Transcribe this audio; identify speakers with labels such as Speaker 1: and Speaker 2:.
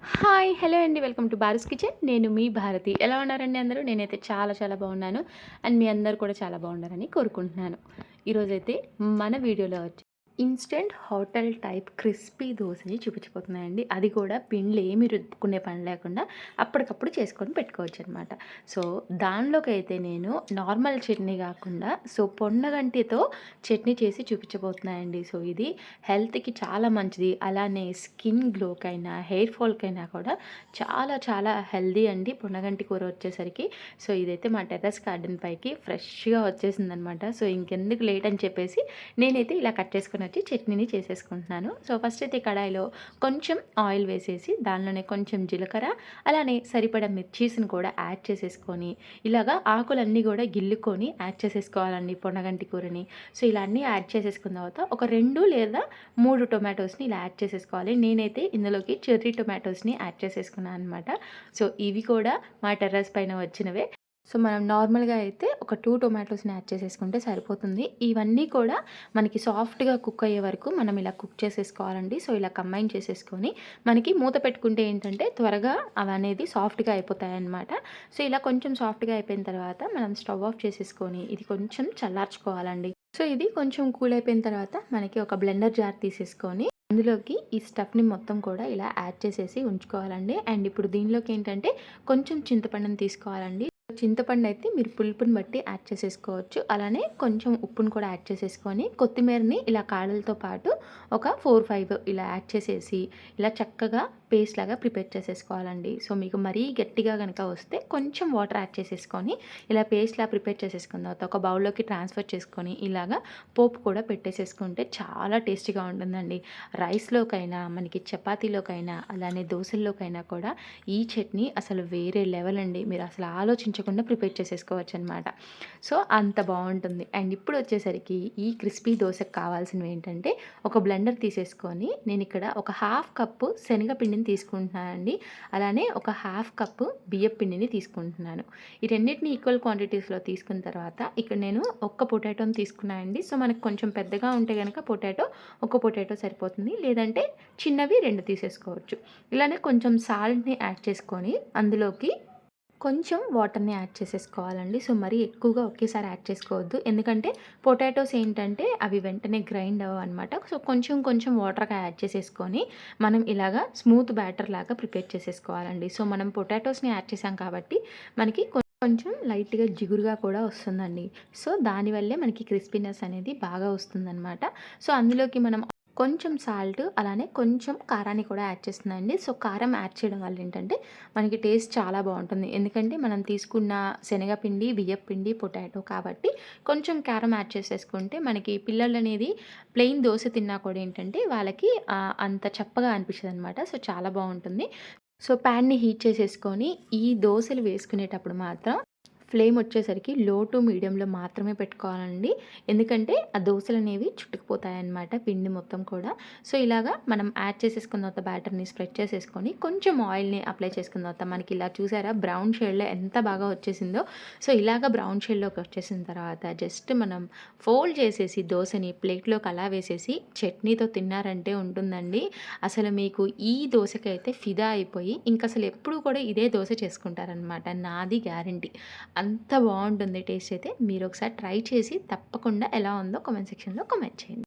Speaker 1: Hi! Hello అండి. Welcome to Baru's kitchen. నేను మీ భారతి. ఎలా ఉన్నారండి అందరూ? నేనైతే చాలా చాలా బాగున్నాను. అండ్ మీ అందరూ కూడా చాలా బాగుండాలని కోరుకుంటున్నాను. ఈరోజైతే మన వీడియోలో ఇన్‌స్టంట్ హోటల్ టైప్ క్రిస్పీ దోసని చూపించబోతున్నానండి. అది కూడా పిండిలో ఏమి రుబ్బుకునే పని లేకుండా అప్పటికప్పుడు చేసుకొని పెట్టుకోవచ్చనమాట. సో, దానిలోకైతే నేను నార్మల్ చట్నీ కాకుండా పొన్నగంటితో చట్నీ చేసి చూపించబోతున్నానండి. సో, ఇది హెల్త్‌కి చాలా మంచిది. అలానే స్కిన్ గ్లోకైనా, హెయిర్ ఫాల్‌కైనా కూడా చాలా చాలా హెల్తీ అండి పొన్నగంటి కూర వచ్చేసరికి. సో, ఇదైతే మా టెర్రస్ గార్డెన్ పైకి ఫ్రెష్‌గా వచ్చేసిందనమాట. సో, ఇంకెందుకు లేట్ అని చెప్పేసి నేనైతే ఇలా కట్ చేసుకొని వచ్చి చట్నీని చేసేసుకుంటున్నాను. సో, ఫస్ట్ అయితే కడాయిలో కొంచెం ఆయిల్ వేసేసి దానిలోనే కొంచెం జీలకర్ర, అలానే సరిపడా మిర్చీస్‌ని కూడా యాడ్ చేసేసుకొని ఇలాగా ఆకులన్నీ కూడా గిల్లుకొని యాడ్ చేసేసుకోవాలండి పొన్నగంటి కూరని. సో, ఇలా అన్నీ యాడ్ చేసేసుకున్న తర్వాత ఒక 2 లేదా 3 టొమాటోస్‌ని ఇలా యాడ్ చేసేసుకోవాలి. నేనైతే ఇందులోకి చెర్రీ టొమాటోస్‌ని యాడ్ చేసేసుకున్నాను అనమాట. సో, ఇవి కూడా మా టెర్రస్ పైన వచ్చినవే. సో, మనం నార్మల్‌గా అయితే ఒక 2 టొమాటోస్‌ని యాడ్ చేసేసుకుంటే సరిపోతుంది. ఇవన్నీ కూడా మనకి సాఫ్ట్‌గా కుక్ అయ్యే వరకు మనం ఇలా కుక్ చేసేసుకోవాలండి. సో, ఇలా కంబైన్ చేసేసుకొని మనకి మూత పెట్టుకుంటే ఏంటంటే త్వరగా అవనేది సాఫ్ట్‌గా అయిపోతాయన్నమాట. సో, ఇలా కొంచెం సాఫ్ట్‌గా అయిపోయిన తర్వాత మనం స్టవ్ ఆఫ్ చేసేసుకొని ఇది కొంచెం చల్లార్చుకోవాలండి. సో, ఇది కొంచెం కూల్ అయిపోయిన తర్వాత మనకి ఒక బ్లెండర్ జార్ తీసేసుకొని అందులోకి ఈ స్టఫ్‌ని మొత్తం కూడా ఇలా యాడ్ చేసేసి ఉంచుకోవాలండి. అండ్ ఇప్పుడు దీనిలోకి ఏంటంటే కొంచెం చింతపండుని తీసుకోవాలండి. చింతపండు అయితే మీరు పులుపుని బట్టి యాడ్ చేసేసుకోవచ్చు. అలానే కొంచెం ఉప్పును కూడా యాడ్ చేసేసుకొని కొత్తిమీరని ఇలా కాడలతో పాటు ఒక 4, 5 ఇలా యాడ్ చేసేసి ఇలా చక్కగా పేస్ట్ లాగా ప్రిపేర్ చేసేసుకోవాలండి. సో, మీకు మరీ గట్టిగా గనక వస్తే కొంచెం వాటర్ యాడ్ చేసేసుకొని ఇలా పేస్ట్‌లా ప్రిపేర్ చేసేసుకున్న తర్వాత ఒక బౌల్‌లోకి ట్రాన్స్‌ఫర్ చేసుకొని ఇలాగా పోపు కూడా పెట్టేసేసుకుంటే చాలా టేస్టీగా ఉంటుందండి. రైస్‌లోకైనా, మనకి చపాతీలోకైనా, అలానే దోసల్లోకైనా కూడా ఈ చట్నీ అసలు వేరే లెవెల్ అండి. మీరు అసలు ఆలోచించకుండా ప్రిపేర్ చేసేసుకోవచ్చనమాట. సో, అంత బావుంటుంది. అండ్ ఇప్పుడు వచ్చేసరికి ఈ క్రిస్పీ దోసకి కావాల్సినవి ఏంటంటే ఒక బ్లెండర్ తీసేసుకొని నేనిక్కడ ఒక హాఫ్ కప్పు శనగపిండిని తీసుకుంటున్నానండి. అలానే ఒక హాఫ్ కప్పు బియ్యపిండిని తీసుకుంటున్నాను. ఈ రెండిటిని ఈక్వల్ క్వాంటిటీస్‌లో తీసుకున్న తర్వాత ఇక్కడ నేను ఒక్క పొటాటోని తీసుకున్నానండి. సో, మనకు కొంచెం పెద్దగా ఉంటే గనక ఒక పొటాటో సరిపోతుంది. లేదంటే చిన్నవి 2 తీసేసుకోవచ్చు. ఇలానే కొంచెం సాల్ట్‌ని యాడ్ చేసుకొని అందులోకి కొంచెం వాటర్‌ని యాడ్ చేసేసుకోవాలండి. సో, మరీ ఎక్కువగా ఒకేసారి యాడ్ చేసుకోవద్దు. ఎందుకంటే పొటాటోస్ ఏంటంటే అవి వెంటనే గ్రైండ్ అవ్వవనమాట. సో, కొంచెం కొంచెం వాటర్‌గా యాడ్ చేసేసుకొని మనం ఇలాగా స్మూత్ బ్యాటర్ లాగా ప్రిపేర్ చేసేసుకోవాలండి. సో, మనం పొటాటోస్‌ని యాడ్ చేసాం కాబట్టి మనకి కొంచెం లైట్‌గా జిగురుగా కూడా వస్తుందండి. సో, దానివల్లే మనకి క్రిస్పీనెస్ అనేది బాగా వస్తుందనమాట. సో, అందులోకి మనం కొంచెం సాల్ట్ అలానే కొంచెం కారాన్ని కూడా యాడ్ చేస్తున్నానండి. సో, కారం యాడ్ చేయడం వల్ల ఏంటంటే మనకి టేస్ట్ చాలా బావుంటుంది. ఎందుకంటే మనం తీసుకున్న శనగపిండి, బియ్యపిండి, పొటాటో కాబట్టి కొంచెం కారం యాడ్ చేసేసుకుంటే మనకి పిల్లలనేది ప్లెయిన్ దోస తిన్నా కూడా ఏంటంటే వాళ్ళకి అంత చప్పగా అనిపించదనమాట. సో, చాలా బావుంటుంది. సో, ప్యాన్‌ని హీట్ చేసేసుకొని ఈ దోసలు వేసుకునేటప్పుడు మాత్రం ఫ్లేమ్ వచ్చేసరికి లో టు మీడియంలో మాత్రమే పెట్టుకోవాలండి. ఎందుకంటే ఆ దోసలనేవి చుట్టుకుపోతాయన్నమాట పిండి మొత్తం కూడా. సో, ఇలాగా మనం యాడ్ చేసేసుకున్న తర్వాత బ్యాటర్‌ని స్ప్రెడ్ చేసేసుకొని కొంచెం ఆయిల్‌ని అప్లై చేసుకున్న తర్వాత మనకి ఇలా చూసారా బ్రౌన్ షేడ్‌లో ఎంత బాగా వచ్చేసిందో. సో, ఇలాగ బ్రౌన్ షేడ్‌లోకి వచ్చేసిన తర్వాత జస్ట్ మనం ఫోల్డ్ చేసేసి దోసని ప్లేట్‌లోకి అలా వేసేసి చట్నీతో తిన్నారంటే ఉంటుందండి. అసలు మీకు ఈ దోసకైతే ఫిదా అయిపోయి ఇంకసలు ఎప్పుడు కూడా ఇదే దోస చేసుకుంటారనమాట. నాది గ్యారంటీ. అంత బావుంటుంది టేస్ట్ అయితే. మీరొకసారి ట్రై చేసి తప్పకుండా ఎలా ఉందో కామెంట్ సెక్షన్‌లో కామెంట్ చేయండి.